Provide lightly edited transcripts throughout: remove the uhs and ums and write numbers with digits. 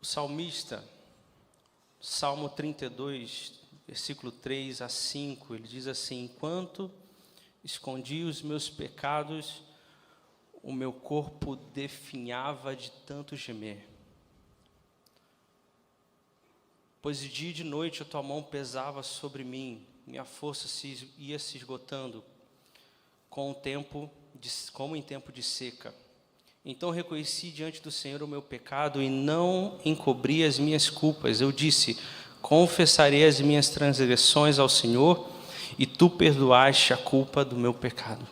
O salmista, Salmo 32, versículo 3 a 5, ele diz assim: enquanto escondi os meus pecados, o meu corpo definhava de tanto gemer. Pois de dia e de noite a tua mão pesava sobre mim, minha força ia se esgotando, como em tempo de seca. Então reconheci diante do Senhor o meu pecado e não encobri as minhas culpas. Eu disse: confessarei as minhas transgressões ao Senhor, e tu perdoaste a culpa do meu pecado.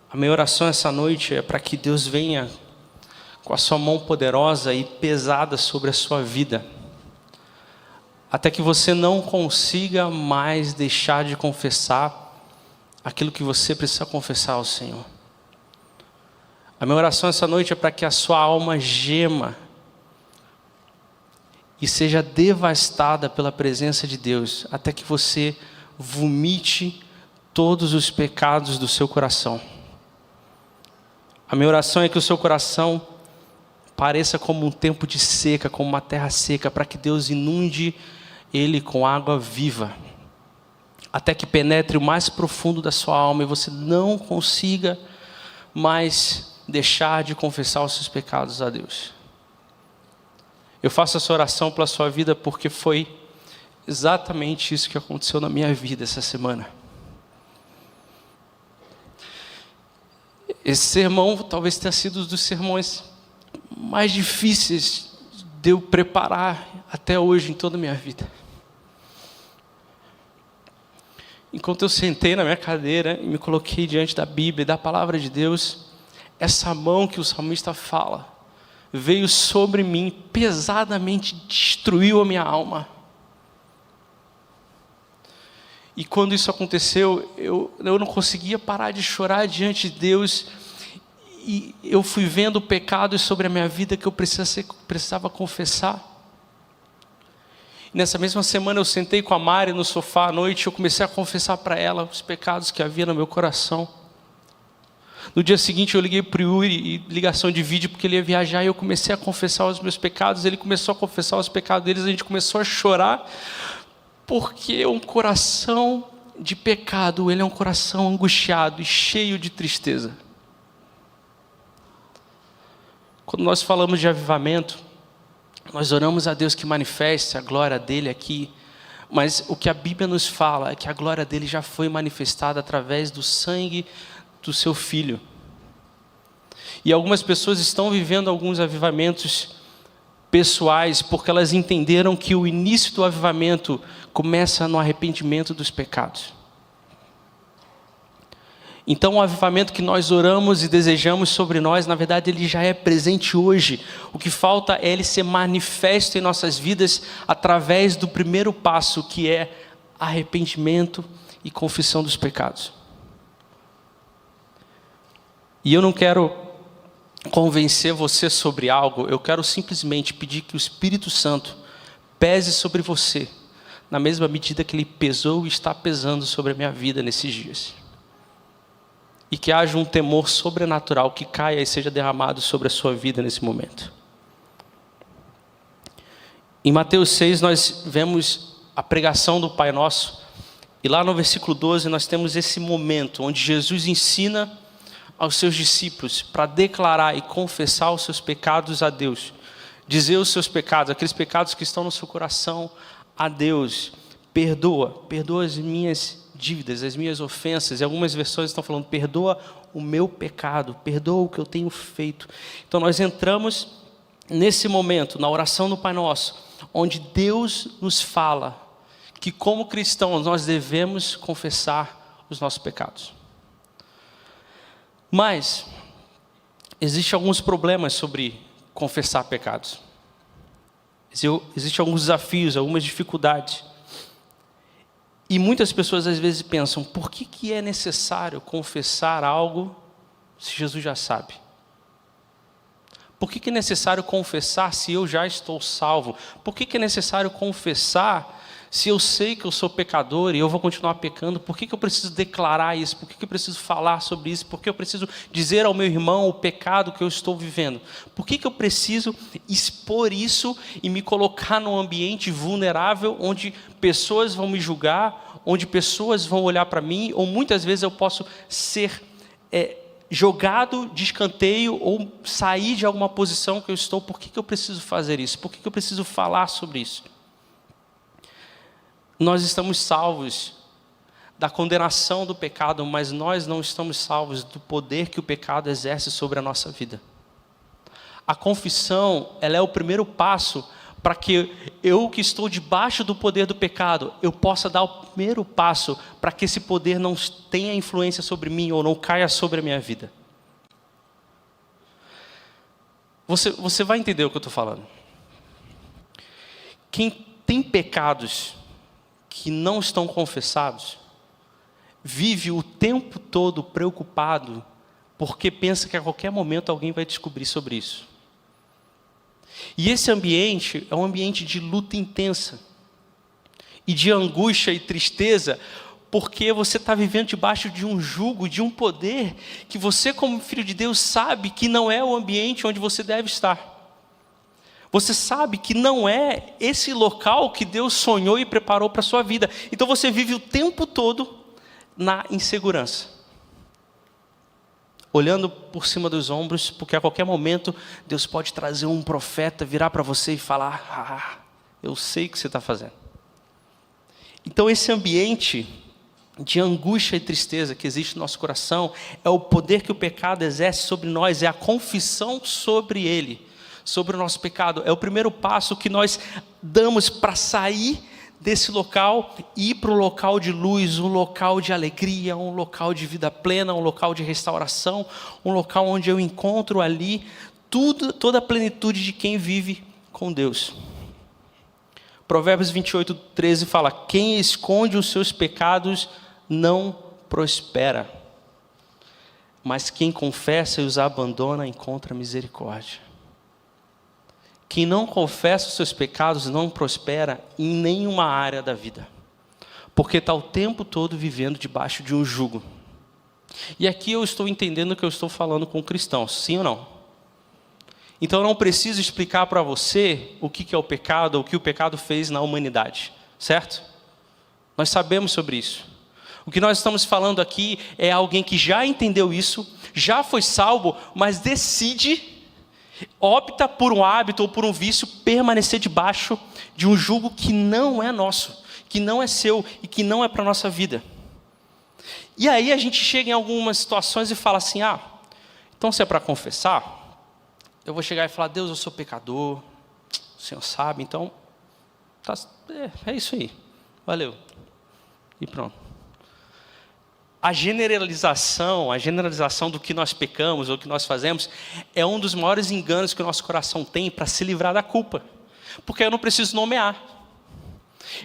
A minha oração essa noite é para que Deus venha com a sua mão poderosa e pesada sobre a sua vida, até que você não consiga mais deixar de confessar aquilo que você precisa confessar ao Senhor. A minha oração essa noite é para que a sua alma gema e seja devastada pela presença de Deus, até que você vomite todos os pecados do seu coração. A minha oração é que o seu coração pareça como um tempo de seca, como uma terra seca, para que Deus inunde ele com água viva, até que penetre o mais profundo da sua alma e você não consiga mais deixar de confessar os seus pecados a Deus. Eu faço essa oração pela sua vida porque foi exatamente isso que aconteceu na minha vida essa semana. Esse sermão talvez tenha sido um dos sermões mais difíceis de eu preparar até hoje em toda a minha vida. Enquanto eu sentei na minha cadeira e me coloquei diante da Bíblia e da palavra de Deus, essa mão que o salmista fala veio sobre mim, pesadamente destruiu a minha alma. E quando isso aconteceu, eu não conseguia parar de chorar diante de Deus. E eu fui vendo pecados sobre a minha vida que eu precisava confessar. E nessa mesma semana eu sentei com a Mari no sofá à noite e eu comecei a confessar para ela os pecados que havia no meu coração. No dia seguinte eu liguei para o Yuri, ligação de vídeo, porque ele ia viajar, e eu comecei a confessar os meus pecados, ele começou a confessar os pecados deles, a gente começou a chorar, porque um coração de pecado, ele é um coração angustiado e cheio de tristeza. Quando nós falamos de avivamento, nós oramos a Deus que manifeste a glória dele aqui, mas o que a Bíblia nos fala é que a glória dele já foi manifestada através do sangue do seu filho. E algumas pessoas estão vivendo alguns avivamentos pessoais porque elas entenderam que o início do avivamento começa no arrependimento dos pecados. Então o avivamento que nós oramos e desejamos sobre nós, na verdade ele já é presente hoje. O que falta é ele ser manifesto em nossas vidas através do primeiro passo, que é arrependimento e confissão dos pecados. E eu não quero convencer você sobre algo, eu quero simplesmente pedir que o Espírito Santo pese sobre você, na mesma medida que ele pesou e está pesando sobre a minha vida nesses dias. E que haja um temor sobrenatural que caia e seja derramado sobre a sua vida nesse momento. Em Mateus 6 nós vemos a pregação do Pai Nosso, e lá no versículo 12 nós temos esse momento onde Jesus ensina aos seus discípulos para declarar e confessar os seus pecados a Deus, dizer os seus pecados, aqueles pecados que estão no seu coração a Deus. Perdoa as minhas dívidas, as minhas ofensas, e algumas versões estão falando: perdoa o meu pecado, perdoa o que eu tenho feito. Então nós entramos nesse momento, na oração do Pai Nosso, onde Deus nos fala que como cristãos nós devemos confessar os nossos pecados. Mas existem alguns problemas sobre confessar pecados. Existem alguns desafios, algumas dificuldades. E muitas pessoas às vezes pensam: por que é necessário confessar algo se Jesus já sabe? Por que é necessário confessar se eu já estou salvo? Por que é necessário confessar Se eu sei que eu sou pecador e eu vou continuar pecando, por que eu preciso declarar isso? Por que eu preciso falar sobre isso? Por que eu preciso dizer ao meu irmão o pecado que eu estou vivendo? Por que eu preciso expor isso e me colocar num ambiente vulnerável onde pessoas vão me julgar, onde pessoas vão olhar para mim, ou muitas vezes eu posso ser jogado de escanteio ou sair de alguma posição que eu estou? Por que eu preciso fazer isso? Por que eu preciso falar sobre isso? Nós estamos salvos da condenação do pecado, mas nós não estamos salvos do poder que o pecado exerce sobre a nossa vida. A confissão, ela é o primeiro passo para que eu que estou debaixo do poder do pecado, eu possa dar o primeiro passo para que esse poder não tenha influência sobre mim ou não caia sobre a minha vida. Você vai entender o que eu estou falando. Quem tem pecados que não estão confessados, vive o tempo todo preocupado, porque pensa que a qualquer momento alguém vai descobrir sobre isso. E esse ambiente é um ambiente de luta intensa, e de angústia e tristeza, porque você está vivendo debaixo de um jugo, de um poder, que você como filho de Deus sabe que não é o ambiente onde você deve estar. Você sabe que não é esse local que Deus sonhou e preparou para a sua vida. Então você vive o tempo todo na insegurança. Olhando por cima dos ombros, porque a qualquer momento Deus pode trazer um profeta, virar para você e falar: eu sei o que você está fazendo. Então esse ambiente de angústia e tristeza que existe no nosso coração, é o poder que o pecado exerce sobre nós, é a confissão sobre ele. Sobre o nosso pecado, é o primeiro passo que nós damos para sair desse local e ir para um local de luz, um local de alegria, um local de vida plena, um local de restauração, um local onde eu encontro ali toda a plenitude de quem vive com Deus. Provérbios 28:13 fala: quem esconde os seus pecados não prospera, mas quem confessa e os abandona encontra misericórdia. Quem não confessa os seus pecados não prospera em nenhuma área da vida, porque está o tempo todo vivendo debaixo de um jugo. E aqui eu estou entendendo que eu estou falando com cristãos, sim ou não? Então eu não preciso explicar para você o que é o pecado, o que o pecado fez na humanidade, certo? Nós sabemos sobre isso. O que nós estamos falando aqui é alguém que já entendeu isso, já foi salvo, mas opta por um hábito ou por um vício permanecer debaixo de um jugo que não é nosso, que não é seu e que não é para a nossa vida. E aí a gente chega em algumas situações e fala assim: então se é para confessar, eu vou chegar e falar: Deus, eu sou pecador, o Senhor sabe, então é isso aí, valeu, e pronto. A generalização do que nós pecamos ou que nós fazemos é um dos maiores enganos que o nosso coração tem para se livrar da culpa. Porque eu não preciso nomear.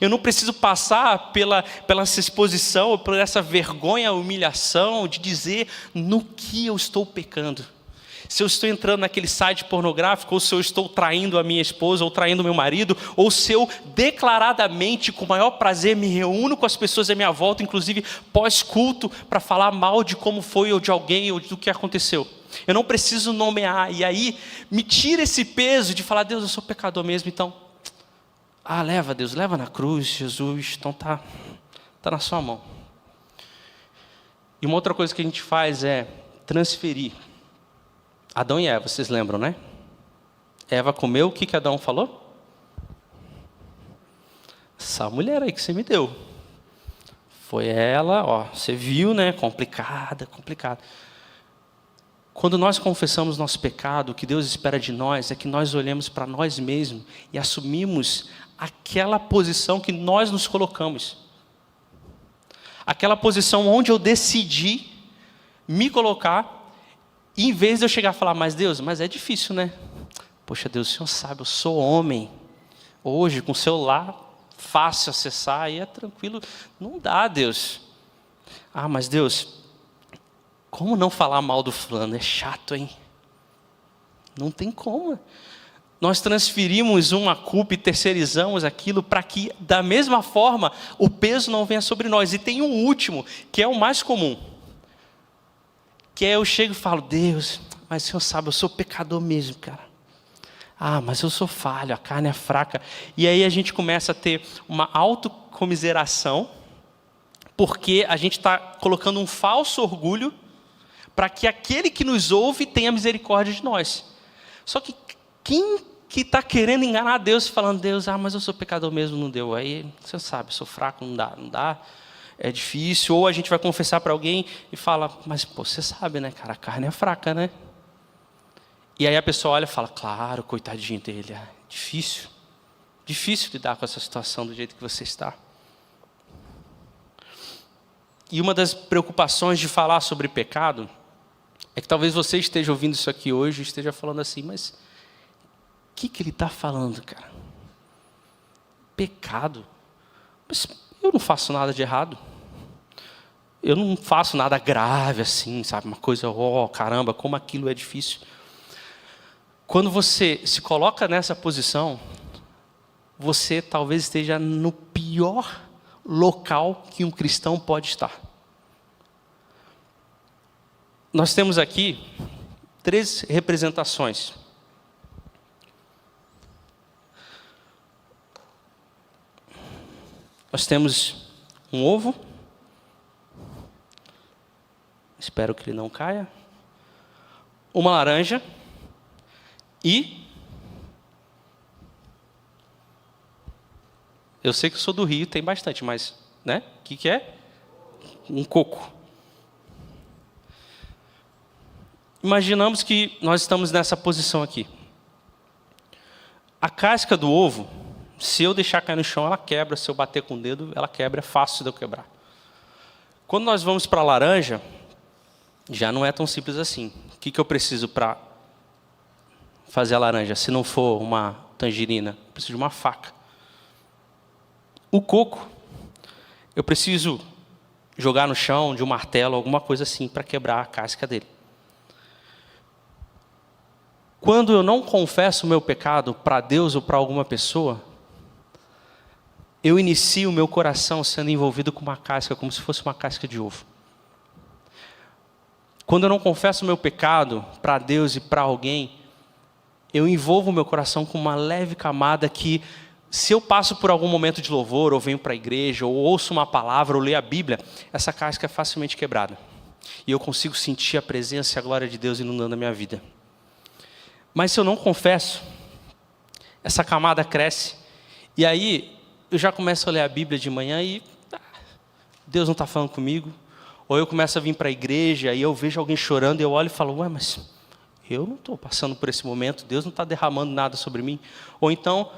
Eu não preciso passar pela essa exposição, por essa vergonha, humilhação de dizer no que eu estou pecando. Se eu estou entrando naquele site pornográfico, ou se eu estou traindo a minha esposa, ou traindo o meu marido, ou se eu declaradamente, com o maior prazer, me reúno com as pessoas à minha volta, inclusive pós-culto, para falar mal de como foi, ou de alguém, ou do que aconteceu. Eu não preciso nomear, e aí me tira esse peso de falar: Deus, eu sou pecador mesmo, então, leva Deus, leva na cruz, Jesus, então tá na sua mão. E uma outra coisa que a gente faz é transferir. Adão e Eva, vocês lembram, né? Eva comeu, o que Adão falou? Essa mulher aí que você me deu. Foi ela, você viu, né? Complicada. Quando nós confessamos nosso pecado, o que Deus espera de nós é que nós olhemos para nós mesmos e assumimos aquela posição que nós nos colocamos. Aquela posição onde eu decidi me colocar. E em vez de eu chegar a falar: mas Deus, mas é difícil, né? Poxa Deus, o Senhor sabe, eu sou homem. Hoje, com o celular, fácil acessar, aí é tranquilo. Não dá, Deus. Mas Deus, como não falar mal do fulano? É chato, hein? Não tem como. nós transferimos uma culpa e terceirizamos aquilo para que, da mesma forma, o peso não venha sobre nós. E tem um último, que é o mais comum. Que é eu chego e falo, Deus, mas o Senhor sabe, eu sou pecador mesmo, cara. Ah, mas eu sou falho, a carne é fraca. E aí a gente começa a ter uma autocomiseração, porque a gente está colocando um falso orgulho para que aquele que nos ouve tenha misericórdia de nós. Só que quem que está querendo enganar Deus, falando, Deus, mas eu sou pecador mesmo, não deu. Aí, você sabe, eu sou fraco, não dá, é difícil. Ou a gente vai confessar para alguém e fala, mas pô, você sabe, né, cara, a carne é fraca, né? E aí a pessoa olha e fala, claro, coitadinho dele, é difícil lidar com essa situação do jeito que você está. E uma das preocupações de falar sobre pecado é que talvez você esteja ouvindo isso aqui hoje e esteja falando assim, mas o que ele está falando, cara? Pecado? Mas eu não faço nada de errado. Eu não faço nada grave assim, sabe? Uma coisa, caramba, como aquilo é difícil. Quando você se coloca nessa posição, você talvez esteja no pior local que um cristão pode estar. Nós temos aqui 3 representações. Nós temos um ovo. Espero que ele não caia. Uma laranja. E eu sei que eu sou do Rio, tem bastante, mas, né? O que é? Um coco. Imaginamos que nós estamos nessa posição aqui. A casca do ovo, se eu deixar cair no chão, ela quebra. Se eu bater com o dedo, ela quebra. É fácil de eu quebrar. Quando nós vamos para a laranja, já não é tão simples assim. O que eu preciso para fazer a laranja? Se não for uma tangerina, eu preciso de uma faca. O coco, eu preciso jogar no chão de um martelo, alguma coisa assim, para quebrar a casca dele. Quando eu não confesso o meu pecado para Deus ou para alguma pessoa, eu inicio o meu coração sendo envolvido com uma casca, como se fosse uma casca de ovo. Quando eu não confesso o meu pecado para Deus e para alguém, eu envolvo o meu coração com uma leve camada que, se eu passo por algum momento de louvor, ou venho para a igreja, ou ouço uma palavra, ou leio a Bíblia, essa casca é facilmente quebrada. E eu consigo sentir a presença e a glória de Deus inundando a minha vida. Mas se eu não confesso, essa camada cresce. E aí, eu já começo a ler a Bíblia de manhã e Deus não está falando comigo. Ou eu começo a vir para a igreja e eu vejo alguém chorando e eu olho e falo, mas eu não estou passando por esse momento, Deus não está derramando nada sobre mim. Ou então,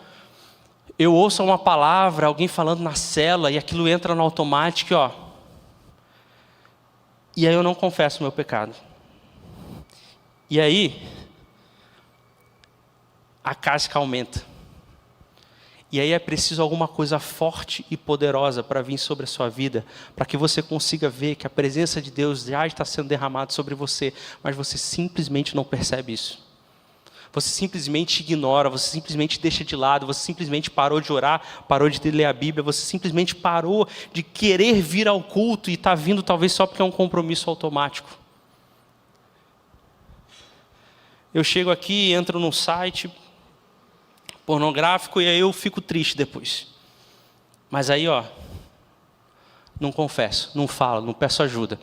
eu ouço uma palavra, alguém falando na cela e aquilo entra no automático, e aí eu não confesso o meu pecado. E aí, a casca aumenta. E aí é preciso alguma coisa forte e poderosa para vir sobre a sua vida, para que você consiga ver que a presença de Deus já está sendo derramada sobre você, mas você simplesmente não percebe isso. Você simplesmente ignora, você simplesmente deixa de lado, você simplesmente parou de orar, parou de ler a Bíblia, você simplesmente parou de querer vir ao culto e está vindo talvez só porque é um compromisso automático. Eu chego aqui, entro num site pornográfico e aí eu fico triste depois. Mas aí, não confesso, não falo, não peço ajuda.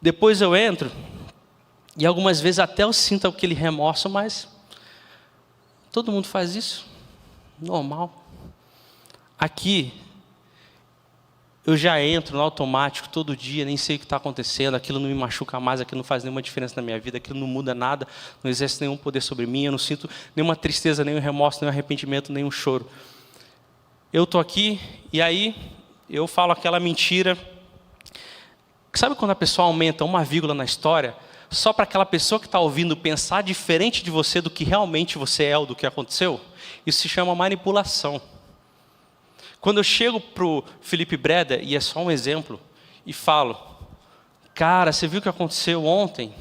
Depois eu entro e algumas vezes até eu sinto aquele remorso, mas todo mundo faz isso, normal. Aqui, eu já entro no automático todo dia, nem sei o que está acontecendo, aquilo não me machuca mais, aquilo não faz nenhuma diferença na minha vida, aquilo não muda nada, não exerce nenhum poder sobre mim, eu não sinto nenhuma tristeza, nenhum remorso, nenhum arrependimento, nenhum choro. Eu estou aqui e aí eu falo aquela mentira. Sabe quando a pessoa aumenta uma vírgula na história, só para aquela pessoa que está ouvindo pensar diferente de você do que realmente você é ou do que aconteceu? Isso se chama manipulação. Quando eu chego para o Felipe Breda, e é só um exemplo, e falo, cara, você viu o que aconteceu ontem?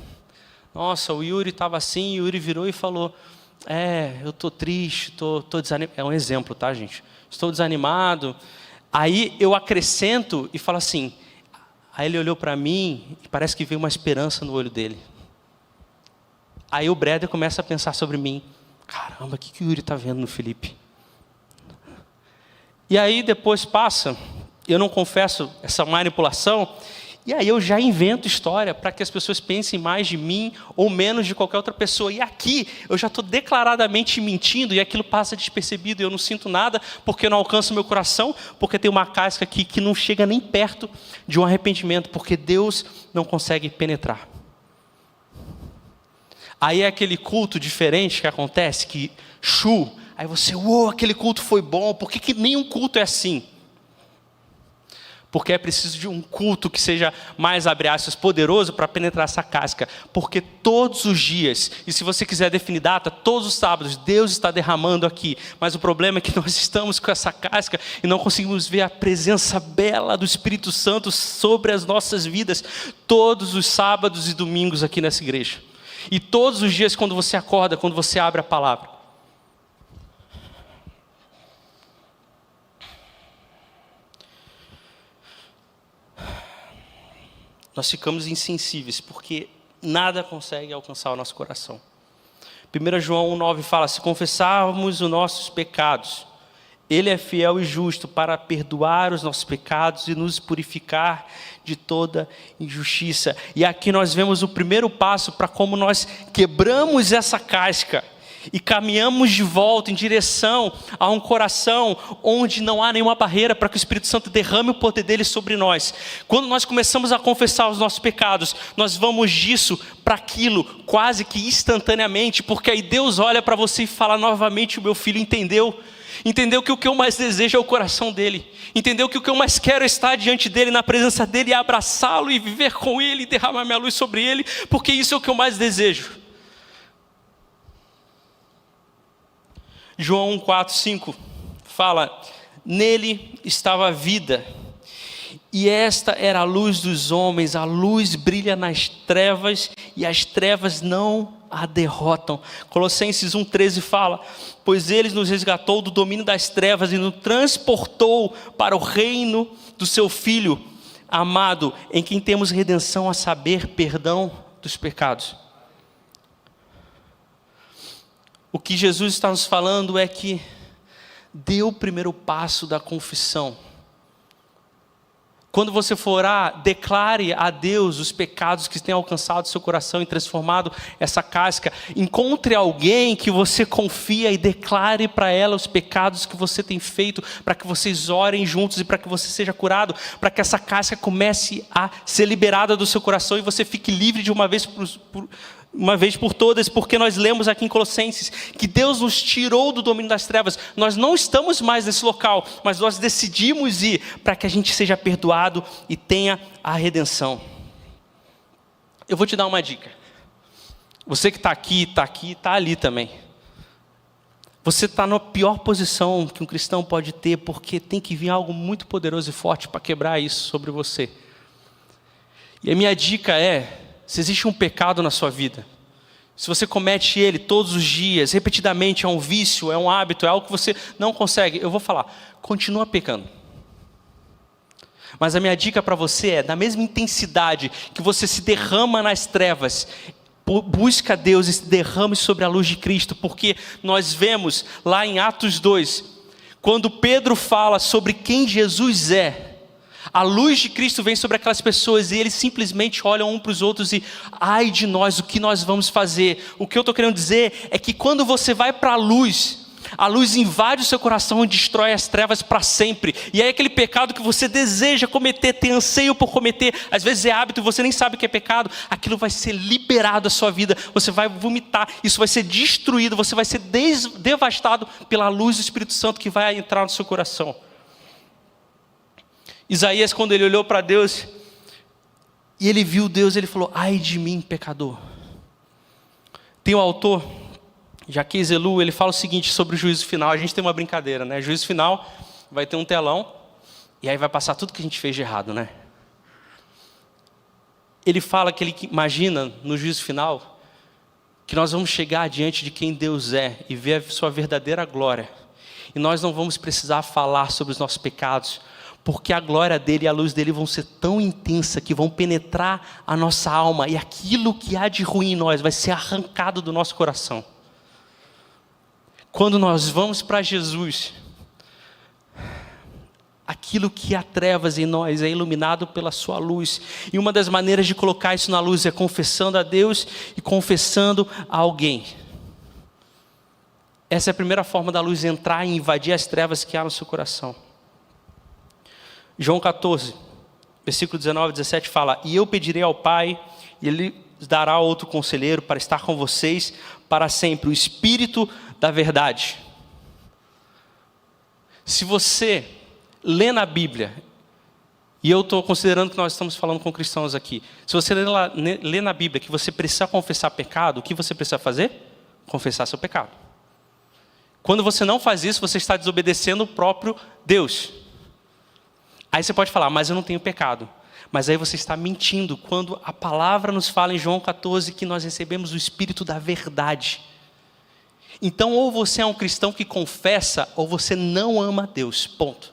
Nossa, o Yuri estava assim, o Yuri virou e falou, eu estou triste, estou desanimado. É um exemplo, tá, gente? Estou desanimado. Aí eu acrescento e falo assim, aí ele olhou para mim e parece que veio uma esperança no olho dele. Aí o Breder começa a pensar sobre mim. Caramba, o que o Yuri está vendo no Felipe? E aí depois passa, eu não confesso essa manipulação, e aí eu já invento história para que as pessoas pensem mais de mim ou menos de qualquer outra pessoa. E aqui eu já estou declaradamente mentindo e aquilo passa despercebido e eu não sinto nada porque eu não alcanço meu coração, porque tem uma casca aqui que não chega nem perto de um arrependimento, porque Deus não consegue penetrar. Aí é aquele culto diferente que acontece, que aí você, aquele culto foi bom, por que nenhum culto é assim? Porque é preciso de um culto que seja mais, abre aspas, poderoso para penetrar essa casca. Porque todos os dias, e se você quiser definir data, todos os sábados, Deus está derramando aqui. Mas o problema é que nós estamos com essa casca e não conseguimos ver a presença bela do Espírito Santo sobre as nossas vidas. Todos os sábados e domingos aqui nessa igreja. E todos os dias quando você acorda, quando você abre a palavra. Nós ficamos insensíveis, porque nada consegue alcançar o nosso coração. 1 João 1,9 fala, se confessarmos os nossos pecados, Ele é fiel e justo para perdoar os nossos pecados e nos purificar de toda injustiça. E aqui nós vemos o primeiro passo para como nós quebramos essa casca e caminhamos de volta em direção a um coração onde não há nenhuma barreira para que o Espírito Santo derrame o poder dele sobre nós. Quando nós começamos a confessar os nossos pecados, nós vamos disso para aquilo quase que instantaneamente, porque aí Deus olha para você e fala novamente, o meu filho entendeu que o que eu mais desejo é o coração dele, entendeu que o que eu mais quero é estar diante dele, na presença dele, e abraçá-lo e viver com ele, e derramar minha luz sobre ele, porque isso é o que eu mais desejo. João 4,5 fala, nele estava a vida, e esta era a luz dos homens, a luz brilha nas trevas, e as trevas não a derrotam. Colossenses 1,13 fala, pois ele nos resgatou do domínio das trevas e nos transportou para o reino do seu Filho amado, em quem temos redenção, a saber, perdão dos pecados. O que Jesus está nos falando é que dê o primeiro passo da confissão. Quando você for orar, declare a Deus os pecados que têm alcançado seu coração e transformado essa casca. Encontre alguém que você confia e declare para ela os pecados que você tem feito, para que vocês orem juntos e para que você seja curado, para que essa casca comece a ser liberada do seu coração e você fique livre de uma vez por todas, porque nós lemos aqui em Colossenses que Deus nos tirou do domínio das trevas. Nós não estamos mais nesse local, mas nós decidimos ir para que a gente seja perdoado e tenha a redenção. Eu vou te dar uma dica. Você que está aqui, está ali também. Você está na pior posição que um cristão pode ter, porque tem que vir algo muito poderoso e forte para quebrar isso sobre você. E a minha dica é, se existe um pecado na sua vida, se você comete ele todos os dias, repetidamente, é um vício, é um hábito, é algo que você não consegue, eu vou falar, continua pecando. Mas a minha dica para você é, na mesma intensidade que você se derrama nas trevas, busca Deus e se derrame sobre a luz de Cristo, porque nós vemos lá em Atos 2, quando Pedro fala sobre quem Jesus é, a luz de Cristo vem sobre aquelas pessoas e eles simplesmente olham um para os outros e ai de nós, o que nós vamos fazer? O que eu estou querendo dizer é que quando você vai para a luz invade o seu coração e destrói as trevas para sempre. E aí aquele pecado que você deseja cometer, tem anseio por cometer, às vezes é hábito e você nem sabe que é pecado, aquilo vai ser liberado da sua vida, você vai vomitar, isso vai ser destruído, você vai ser devastado pela luz do Espírito Santo que vai entrar no seu coração. Isaías, quando ele olhou para Deus e ele viu Deus, ele falou, ai de mim, pecador. Tem um autor, Jacques Ellul, ele fala o seguinte sobre o juízo final. A gente tem uma brincadeira, né? Juízo final, vai ter um telão e aí vai passar tudo que a gente fez de errado, né? Ele fala que ele imagina no juízo final que nós vamos chegar diante de quem Deus é e ver a sua verdadeira glória. E nós não vamos precisar falar sobre os nossos pecados, porque a glória dele e a luz dele vão ser tão intensa que vão penetrar a nossa alma, e aquilo que há de ruim em nós vai ser arrancado do nosso coração. Quando nós vamos para Jesus, aquilo que há trevas em nós é iluminado pela sua luz. E uma das maneiras de colocar isso na luz é confessando a Deus e confessando a alguém. Essa é a primeira forma da luz entrar e invadir as trevas que há no seu coração. João 14, versículo 19 e 17 fala: e eu pedirei ao Pai, e Ele dará outro conselheiro para estar com vocês para sempre, o Espírito da verdade. Se você lê na Bíblia, e eu estou considerando que nós estamos falando com cristãos aqui, se você lê na Bíblia que você precisa confessar pecado, o que você precisa fazer? Confessar seu pecado. Quando você não faz isso, você está desobedecendo o próprio Deus. Aí você pode falar, mas eu não tenho pecado. Mas aí você está mentindo, quando a palavra nos fala em João 14 que nós recebemos o Espírito da verdade. Então, ou você é um cristão que confessa, ou você não ama Deus, ponto.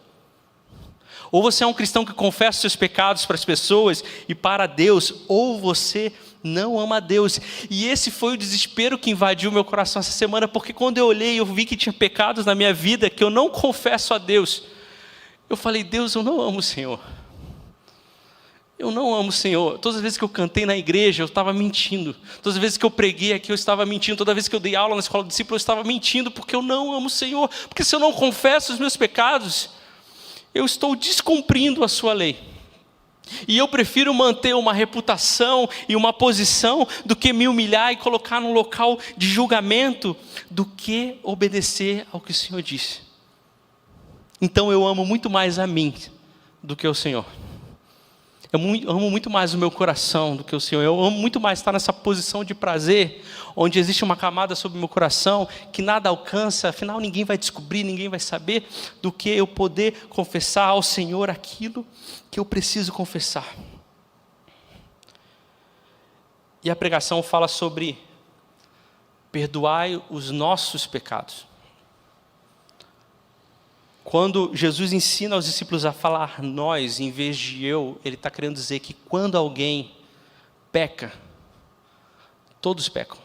Ou você é um cristão que confessa seus pecados para as pessoas e para Deus, ou você não ama Deus. E esse foi o desespero que invadiu meu coração essa semana, porque quando eu olhei, eu vi que tinha pecados na minha vida que eu não confesso a Deus. Eu falei, Deus, eu não amo o Senhor. Eu não amo o Senhor. Todas as vezes que eu cantei na igreja, eu estava mentindo. Todas as vezes que eu preguei aqui, eu estava mentindo. Toda vez que eu dei aula na escola do discípulo, eu estava mentindo, porque eu não amo o Senhor. Porque se eu não confesso os meus pecados, eu estou descumprindo a sua lei. E eu prefiro manter uma reputação e uma posição do que me humilhar e colocar num local de julgamento, do que obedecer ao que o Senhor disse. Então eu amo muito mais a mim do que o Senhor. Eu amo muito mais o meu coração do que o Senhor. Eu amo muito mais estar nessa posição de prazer, onde existe uma camada sobre o meu coração que nada alcança, afinal ninguém vai descobrir, ninguém vai saber, do que eu poder confessar ao Senhor aquilo que eu preciso confessar. E a pregação fala sobre perdoai os nossos pecados. Quando Jesus ensina aos discípulos a falar nós, em vez de eu, Ele está querendo dizer que quando alguém peca, todos pecam.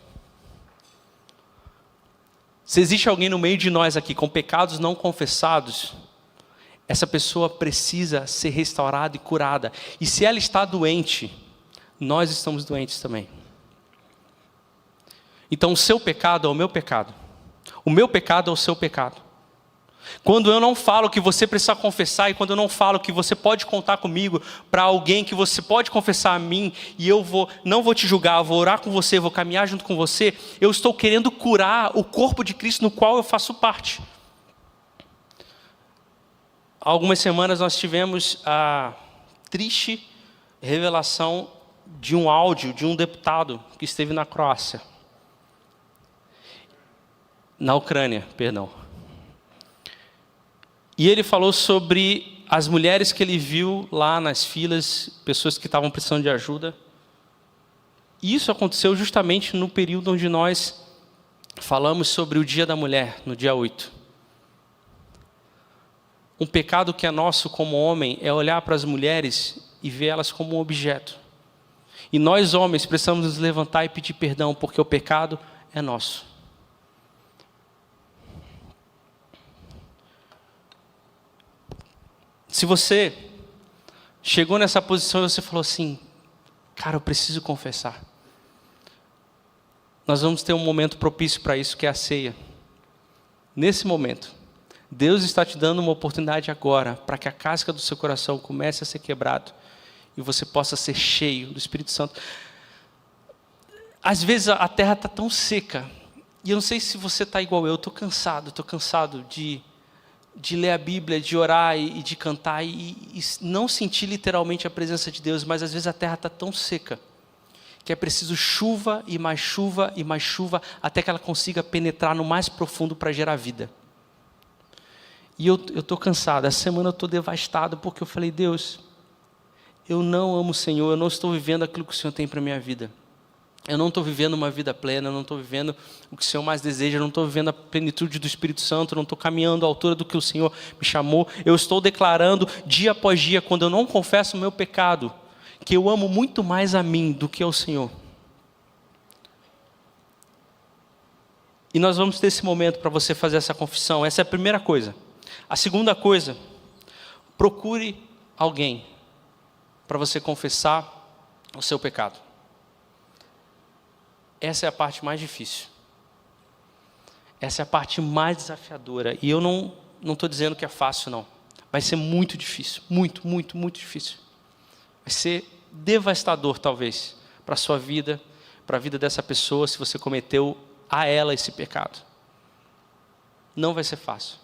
Se existe alguém no meio de nós aqui com pecados não confessados, essa pessoa precisa ser restaurada e curada. E se ela está doente, nós estamos doentes também. Então o seu pecado é o meu pecado. O meu pecado é o seu pecado. Quando eu não falo que você precisa confessar, e quando eu não falo que você pode contar comigo para alguém que você pode confessar a mim, e eu não vou te julgar, eu vou orar com você, vou caminhar junto com você, eu estou querendo curar o corpo de Cristo no qual eu faço parte. Há algumas semanas nós tivemos a triste revelação de um áudio de um deputado que esteve na Croácia. Na Ucrânia, perdão. E ele falou sobre as mulheres que ele viu lá nas filas, pessoas que estavam precisando de ajuda. E isso aconteceu justamente no período onde nós falamos sobre o Dia da Mulher, no dia 8. Um pecado que é nosso como homem é olhar para as mulheres e ver elas como um objeto. E nós homens precisamos nos levantar e pedir perdão, porque o pecado é nosso. Se você chegou nessa posição e você falou assim, cara, eu preciso confessar. Nós vamos ter um momento propício para isso, que é a ceia. Nesse momento, Deus está te dando uma oportunidade agora, para que a casca do seu coração comece a ser quebrado, e você possa ser cheio do Espírito Santo. Às vezes a terra está tão seca, e eu não sei se você está igual eu, estou cansado de ler a Bíblia, de orar e de cantar e não sentir literalmente a presença de Deus, mas às vezes a terra está tão seca que é preciso chuva e mais chuva e mais chuva até que ela consiga penetrar no mais profundo para gerar vida. E eu estou cansado, essa semana eu estou devastado porque eu falei, Deus, eu não amo o Senhor, eu não estou vivendo aquilo que o Senhor tem para a minha vida. eu não estou vivendo uma vida plena, eu não estou vivendo o que o Senhor mais deseja, eu não estou vivendo a plenitude do Espírito Santo, eu não estou caminhando à altura do que o Senhor me chamou. Eu estou declarando dia após dia, quando eu não confesso o meu pecado, que eu amo muito mais a mim do que ao Senhor. E nós vamos ter esse momento para você fazer essa confissão. Essa é a primeira coisa. A segunda coisa, procure alguém para você confessar o seu pecado. Essa é a parte mais difícil. Essa é a parte mais desafiadora. E eu não estou dizendo que é fácil, não. Vai ser muito difícil. Muito, muito, muito difícil. Vai ser devastador, talvez, para a sua vida, para a vida dessa pessoa, se você cometeu a ela esse pecado. Não vai ser fácil.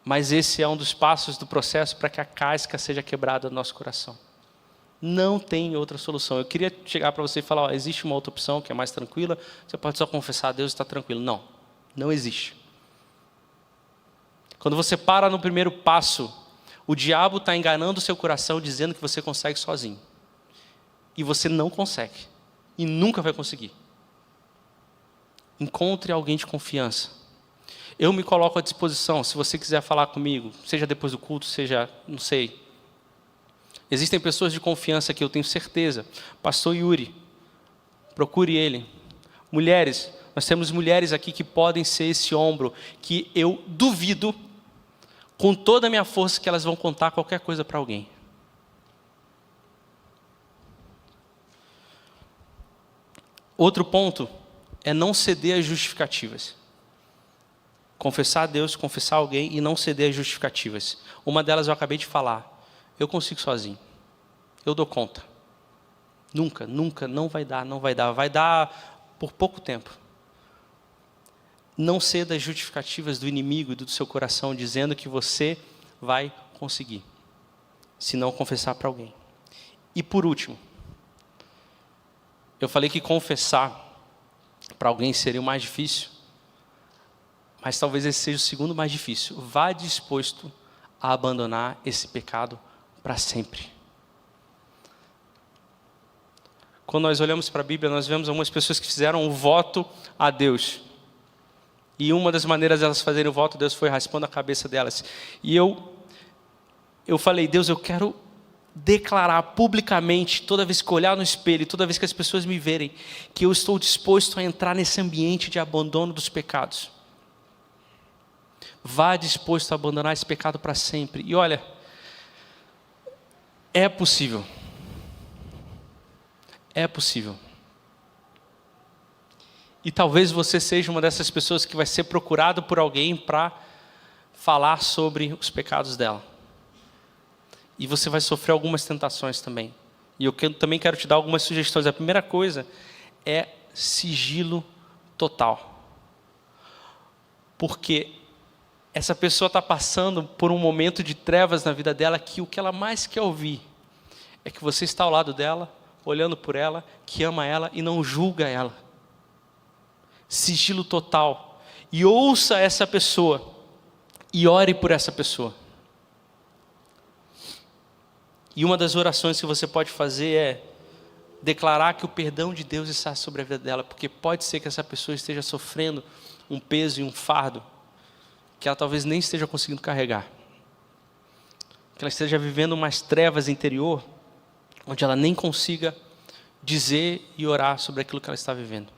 Mas esse é um dos passos do processo para que a casca seja quebrada do nosso coração. Não tem outra solução. Eu queria chegar para você e falar, ó, existe uma outra opção que é mais tranquila, você pode só confessar a Deus e está tranquilo. Não, não existe. Quando você para no primeiro passo, o diabo está enganando o seu coração, dizendo que você consegue sozinho. E você não consegue. E nunca vai conseguir. Encontre alguém de confiança. Eu me coloco à disposição, se você quiser falar comigo, seja depois do culto, seja, não sei. Existem pessoas de confiança que eu tenho certeza. Pastor Yuri, procure ele. Mulheres, nós temos mulheres aqui que podem ser esse ombro, que eu duvido, com toda a minha força, que elas vão contar qualquer coisa para alguém. Outro ponto é não ceder às justificativas. Confessar a Deus, confessar alguém e não ceder às justificativas. Uma delas eu acabei de falar. Eu consigo sozinho. Eu dou conta. Nunca, nunca, não vai dar, não vai dar. Vai dar por pouco tempo. Não ceda às justificativas do inimigo e do seu coração, dizendo que você vai conseguir. Se não confessar para alguém. E por último, eu falei que confessar para alguém seria o mais difícil. Mas talvez esse seja o segundo mais difícil. Vá disposto a abandonar esse pecado para sempre. Quando nós olhamos para a Bíblia, nós vemos algumas pessoas que fizeram um voto a Deus. E uma das maneiras delas fazerem o voto a Deus foi raspando a cabeça delas. E eu falei, Deus, eu quero declarar publicamente, toda vez que eu olhar no espelho, toda vez que as pessoas me verem, que eu estou disposto a entrar nesse ambiente de abandono dos pecados. Vá disposto a abandonar esse pecado para sempre. E olha, é possível. É possível. E talvez você seja uma dessas pessoas que vai ser procurado por alguém para falar sobre os pecados dela. E você vai sofrer algumas tentações também. E eu também quero te dar algumas sugestões. A primeira coisa é sigilo total. Porque essa pessoa está passando por um momento de trevas na vida dela, que o que ela mais quer ouvir é que você está ao lado dela, olhando por ela, que ama ela e não julga ela. Sigilo total. E ouça essa pessoa e ore por essa pessoa. E uma das orações que você pode fazer é declarar que o perdão de Deus está sobre a vida dela, porque pode ser que essa pessoa esteja sofrendo um peso e um fardo que ela talvez nem esteja conseguindo carregar. Que ela esteja vivendo umas trevas interior, onde ela nem consiga dizer e orar sobre aquilo que ela está vivendo.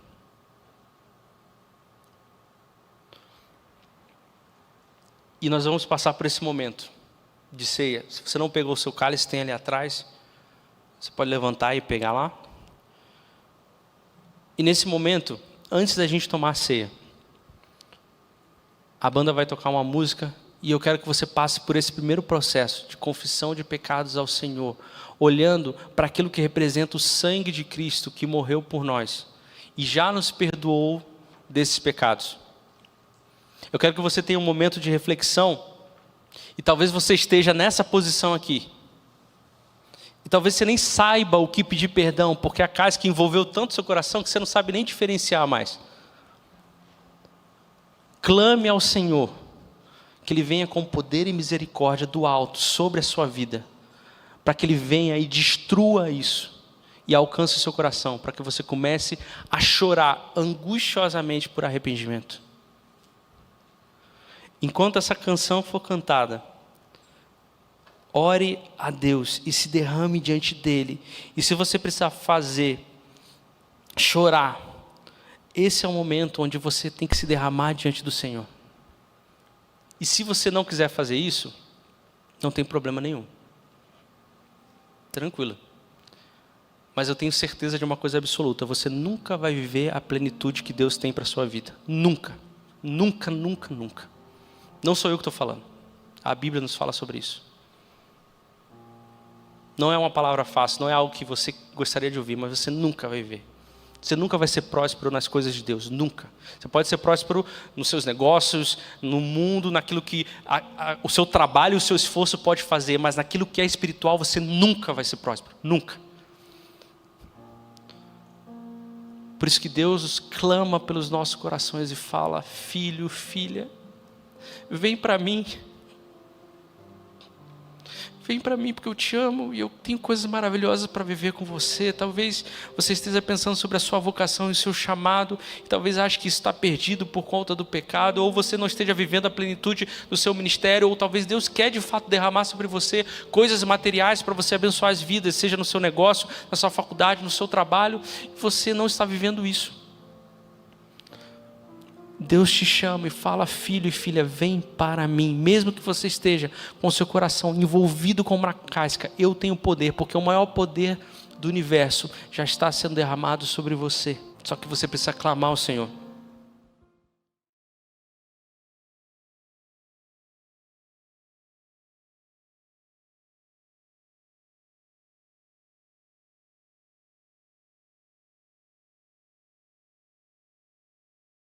E nós vamos passar por esse momento de ceia. Se você não pegou o seu cálice, tem ali atrás. Você pode levantar e pegar lá. E nesse momento, antes da gente tomar a ceia, a banda vai tocar uma música e eu quero que você passe por esse primeiro processo de confissão de pecados ao Senhor, olhando para aquilo que representa o sangue de Cristo que morreu por nós e já nos perdoou desses pecados. Eu quero que você tenha um momento de reflexão e talvez você esteja nessa posição aqui. E talvez você nem saiba o que pedir perdão, porque a casca envolveu tanto seu coração que você não sabe nem diferenciar mais. Clame ao Senhor, que Ele venha com poder e misericórdia do alto sobre a sua vida, para que Ele venha e destrua isso, e alcance o seu coração, para que você comece a chorar angustiosamente por arrependimento. Enquanto essa canção for cantada, ore a Deus e se derrame diante dele. E se você precisar chorar, esse é o momento onde você tem que se derramar diante do Senhor. E se você não quiser fazer isso, não tem problema nenhum. Tranquilo. Mas eu tenho certeza de uma coisa absoluta: você nunca vai viver a plenitude que Deus tem para a sua vida. Nunca. Nunca, nunca, nunca. Não sou eu que estou falando. A Bíblia nos fala sobre isso. Não é uma palavra fácil, não é algo que você gostaria de ouvir, mas você nunca vai viver. Você nunca vai ser próspero nas coisas de Deus, nunca. Você pode ser próspero nos seus negócios, no mundo, naquilo que o seu trabalho, o seu esforço pode fazer, mas naquilo que é espiritual você nunca vai ser próspero, nunca. Por isso que Deus clama pelos nossos corações e fala: filho, filha, vem para mim. Vem para mim porque eu te amo e eu tenho coisas maravilhosas para viver com você. Talvez você esteja pensando sobre a sua vocação e o seu chamado, e talvez ache que isso está perdido por conta do pecado, ou você não esteja vivendo a plenitude do seu ministério, ou talvez Deus quer de fato derramar sobre você coisas materiais para você abençoar as vidas, seja no seu negócio, na sua faculdade, no seu trabalho, e você não está vivendo isso. Deus te chama e fala: filho e filha, vem para mim. Mesmo que você esteja com o seu coração envolvido com uma casca, eu tenho poder, porque o maior poder do universo já está sendo derramado sobre você. Só que você precisa clamar ao Senhor.